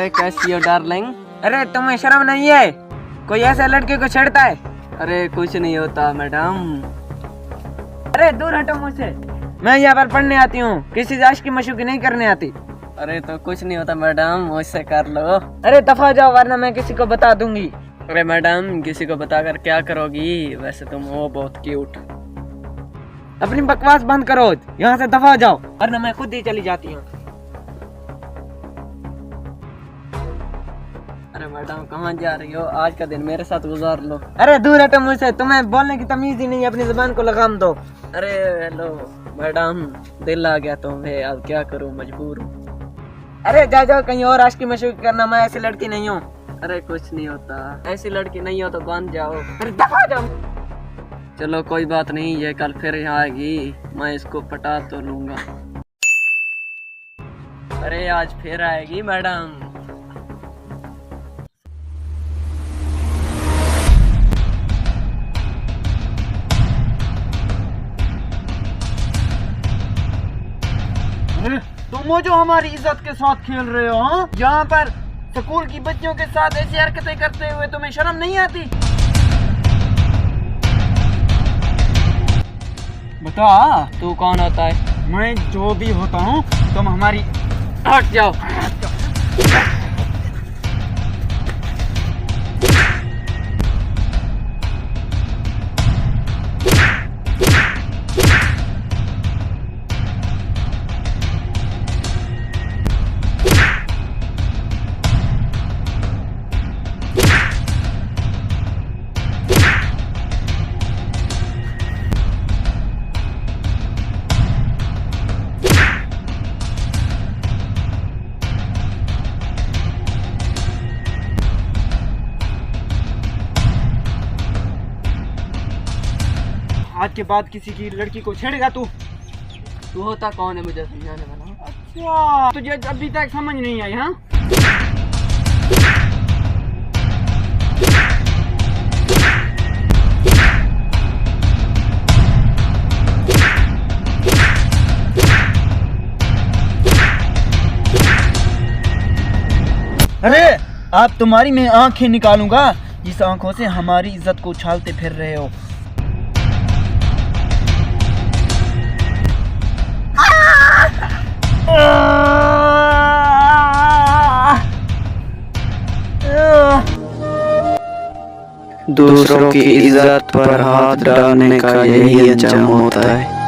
अरे कैसी हो डार्लिंग? अरे तुम्हें शर्म नहीं है? कोई ऐसे लड़के को छेड़ता है? अरे कुछ नहीं होता मैडम। अरे दूर हटो मुझसे, मैं यहाँ पर पढ़ने आती हूँ, किसी से आशिकी मशूकी नहीं करने आती। अरे तो कुछ नहीं होता मैडम, मुझसे कर लो। अरे दफा जाओ वरना मैं किसी को बता दूंगी। अरे मैडम किसी को बताकर क्या करोगी? वैसे तुम हो बहुत क्यूट। अपनी बकवास बंद करो, यहाँ से दफा जाओ वरना मैं खुद ही चली जाती हूँ। अरे मैडम कहाँ जा रही हो? आज का दिन मेरे साथ गुजार लो। अरे दूर हटो मुझसे, तुम्हें बोलने की तमीज ही नहीं है, अपनी जुबान को लगाम दो। अरे हेलो मैडम, दिल आ गया तुम्हें, अब क्या करूँ, मजबूर हूँ। अरे जा जाओ कहीं और आशिकी मशूकी करना, मैं ऐसी लड़की नहीं हूँ। अरे कुछ नहीं होता, ऐसी लड़की नहीं हो तो बन जाओ। अरे दफा जाओ। चलो कोई बात नहीं, ये कल फिर यहाँ आएगी, मैं इसको पटा तो लूंगा। अरे आज फिर आएगी मैडम। तुम वो जो हमारी इज्जत के साथ खेल रहे हो, हाँ? यहाँ पर स्कूल की बच्चियों के साथ ऐसी हरकतें करते हुए तुम्हें शर्म नहीं आती? बता तू कौन होता है? मैं जो भी होता हूँ, तुम हमारी हट जाओ। आज के बाद किसी की लड़की को छेड़ेगा तू? तू होता कौन है मुझे समझाने वाला? अच्छा, तुझे अभी तक समझ नहीं आई? हाँ, अरे आप तुम्हारी मैं आंखें निकालूंगा, जिस आंखों से हमारी इज्जत को उछालते फिर रहे हो। दूसरों की इज्जत पर हाथ डालने का यही अंजाम होता है।